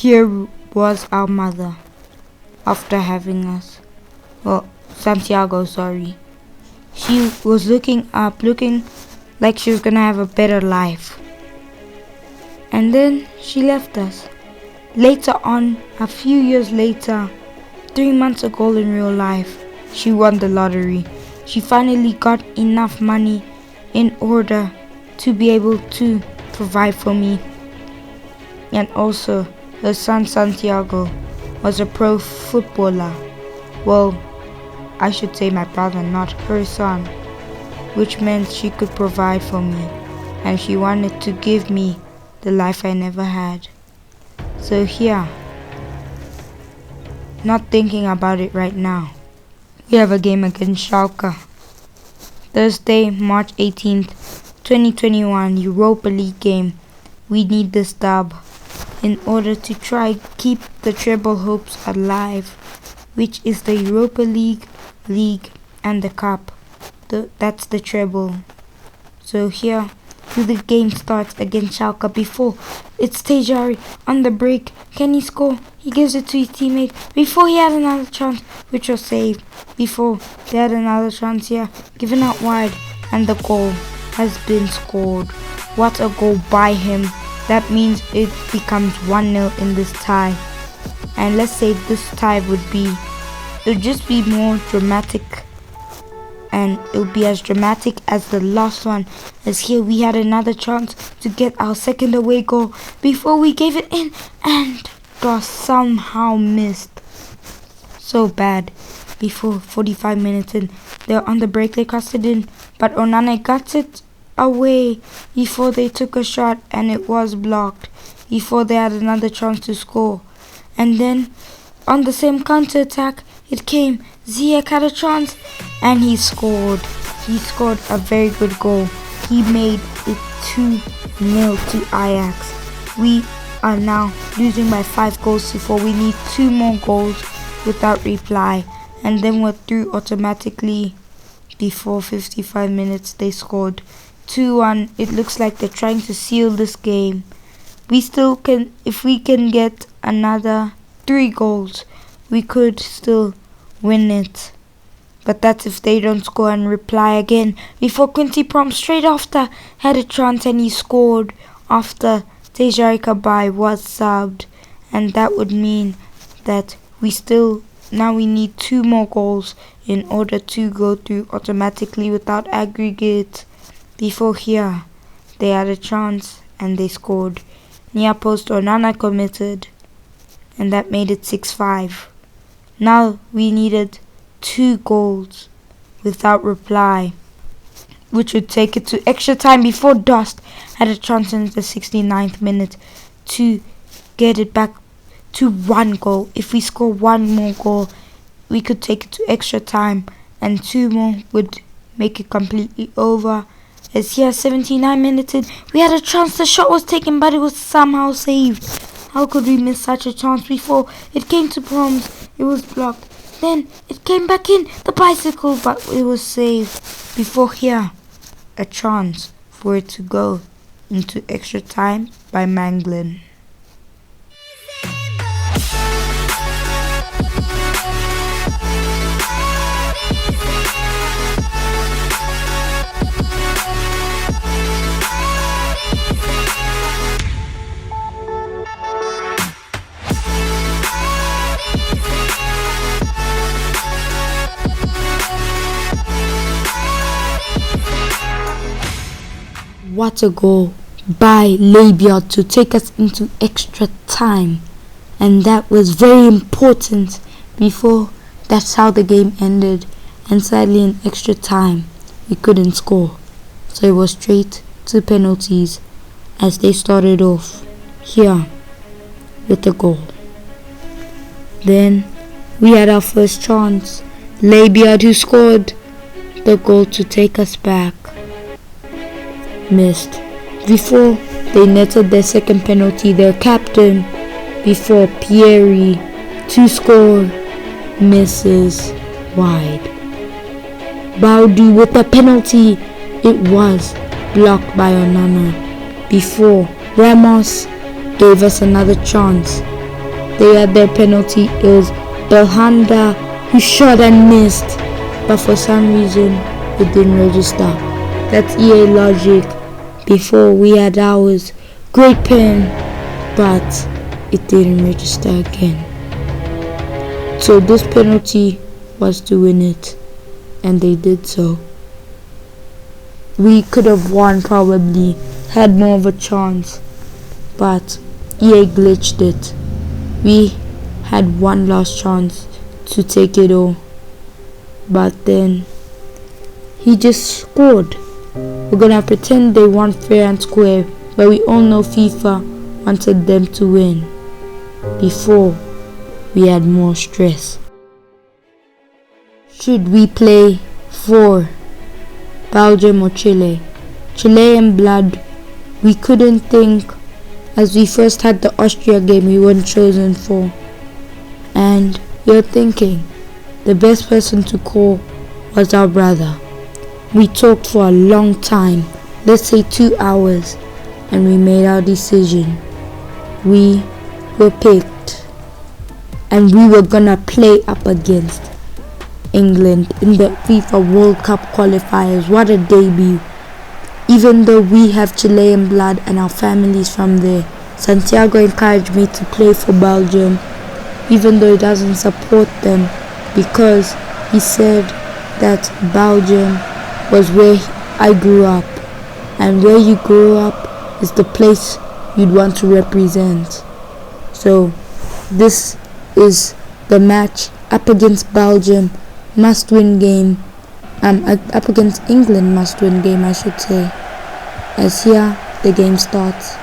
here was our mother after having us. Well, Santiago, sorry. She was looking up, looking like she was gonna have a better life. And then she left us. Later on, a few years later, 3 months ago in real life, she won the lottery. She finally got enough money in order to be able to provide for me. And also, her son Santiago was a pro footballer. Well, I should say my brother, not her son, which meant she could provide for me, and she wanted to give me the life I never had. So here, not thinking about it right now, we have a game against Schalke. Thursday, March 18th, 2021, Europa League game. We need this dub in order to try keep the treble hopes alive, which is the Europa League, and the Cup. That's the treble. So here, the game starts against Schalke. Before, it's Tejari on the break. Can he score? He gives it to his teammate. Before he had another chance, which was saved. Before they had another chance here, given out wide, and the goal has been scored. What a goal by him. That means it becomes 1-0 in this tie. And let's say this tie would just be more dramatic. And it would be as dramatic as the last one, as here we had another chance to get our second away goal before we gave it in, and Doss somehow missed. So bad. Before 45 minutes in, they're on the break, they crossed it in, but Onana got it away before they took a shot, and it was blocked before they had another chance to score. And then on the same counter attack, it came. Ziyech had a chance, and he scored. He scored a very good goal. He made it 2-0 to Ajax. We are now losing by 5 goals to 4. We need 2 more goals without reply, and then we're through automatically. Before 55 minutes, they scored 2-1. It looks like they're trying to seal this game. We still can, if we can get another 3 goals, we could still win it. But that's if they don't score and reply again. Before Quincy Prom straight after had a chance, and he scored after Tejari Career was subbed. And that would mean that we need 2 more goals in order to go through automatically without aggregate. Before here, they had a chance and they scored. Near post Onana committed, and that made it 6-5. Now we needed 2 goals without reply, which would take it to extra time before Dost had a chance in the 69th minute to get it back to 1 goal. If we score 1 more goal, we could take it to extra time, and 2 more would make it completely over. As here, 79 minutes in, we had a chance. The shot was taken, but it was somehow saved. How could we miss such a chance? Before it came to Proms, it was blocked. Then it came back in, the bicycle, but it was saved. Before here, a chance for it to go into extra time by Manglin. What a goal by DBUT to take us into extra time, and that was very important. Before, that's how the game ended, and sadly in extra time we couldn't score, so it was straight to penalties as they started off here with the goal. Then we had our first chance, DBUT, who scored the goal to take us back. Missed. Before they netted their second penalty, their captain, before Pieri to score, misses wide. Baudu with the penalty, it was blocked by Onana. Before Ramos gave us another chance, They had their penalty. It was Belhanda who shot and missed, but for some reason it didn't register. That's EA logic. Before we had ours. Great pen, but it didn't register again. So this penalty was to win it, and they did so. We could have won, probably had more of a chance, but EA glitched it. We had one last chance to take it all, but then he just scored. We're gonna pretend they won fair and square, but we all know FIFA wanted them to win. Before, we had more stress. Should we play for Belgium or Chile? Chilean blood. We couldn't think, as we first had the Austria game we weren't chosen for. And we were thinking, the best person to call was our brother. We talked for a long time, let's say 2 hours, and we made our decision. We were picked, and we were gonna play up against England in the FIFA World Cup qualifiers. What a debut. Even though we have Chilean blood and our families from there, Santiago encouraged me to play for Belgium, even though he doesn't support them, because he said that Belgium was where I grew up, and where you grew up is the place you'd want to represent. So this is the match up against Belgium, must-win game. Up against England, must-win game, I should say. As here the game starts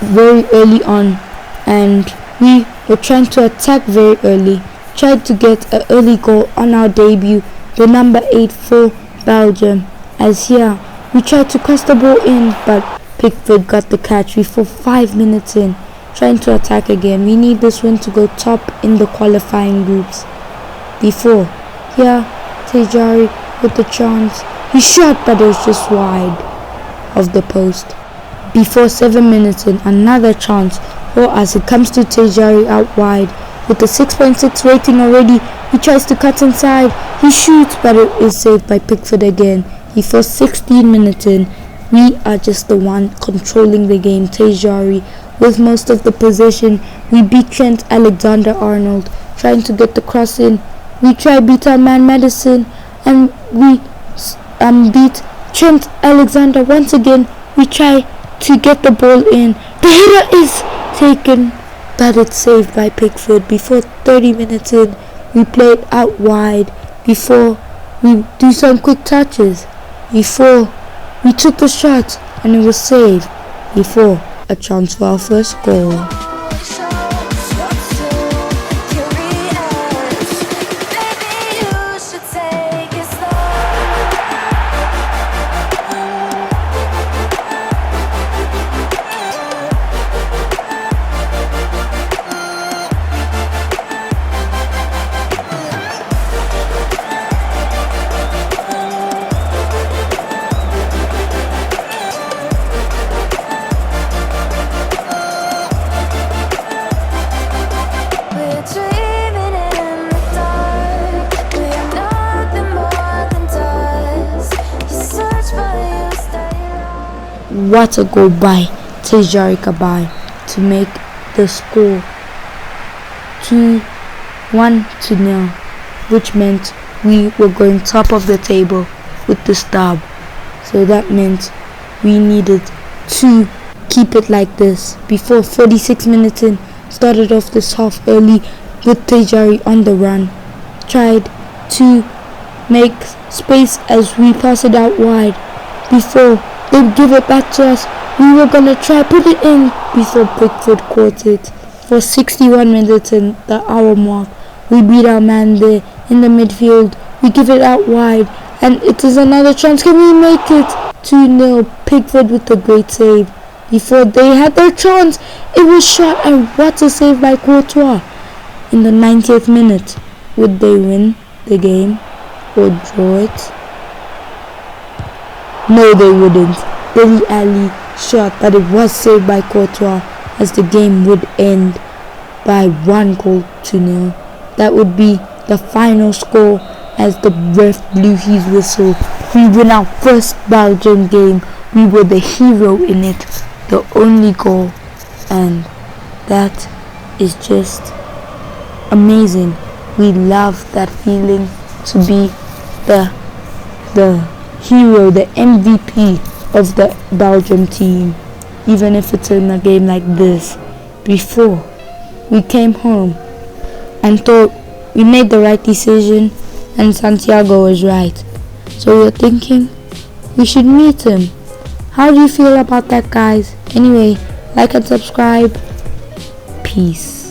very early on, and we were trying to attack very early. Tried to get an early goal on our debut, the number 8 for Belgium. As here we tried to cross the ball in, but Pickford got the catch before 5 minutes in. Trying to attack again. We need this win to go top in the qualifying groups. Before, here, Tejari with the chance. He shot, but it was just wide of the post. Before 7 minutes in, another chance for us. It comes to Tejari out wide. With the 6.6 rating already, he tries to cut inside. He shoots, but it is saved by Pickford again. Before 16 minutes in, we are just the one controlling the game. Tejari with most of the possession. We beat Trent Alexander-Arnold, trying to get the cross in. We try beat our man Madison, and we beat Trent Alexander once again. We try to get the ball in. The header is taken, but it's saved by Pickford. Before 30 minutes in, we played out wide. Before we do some quick touches. Before we took the shot, and it was saved. Before a chance for our first goal. What a goal by Tejari Kabai to make the score 1-0, which meant we were going top of the table with the stab. So that meant we needed to keep it like this. Before 46 minutes in, started off this half early with Tejari on the run. Tried to make space as we pass it out wide. Before they give it back to us, we were gonna try put it in before Pickford caught it. For 61 minutes in the hour mark, we beat our man there in the midfield. We give it out wide, and it is another chance. Can we make it? 2-0. Pickford with a great save. Before they had their chance, it was shot, and what a save by Courtois. In the 90th minute, would they win the game or draw it? No, they wouldn't. Billy Ali shot, but it was saved by Courtois as the game would end. by 1-0. That would be the final score as the ref blew his whistle. We win our first Belgium game. We were the hero in it, the only goal, and that is just amazing. We love that feeling to be the hero, the MVP of the Belgium team, even if it's in a game like this. Before we came home and thought we made the right decision and Santiago was right, so we're thinking we should meet him. How do you feel about that, guys? Anyway, like and subscribe. Peace.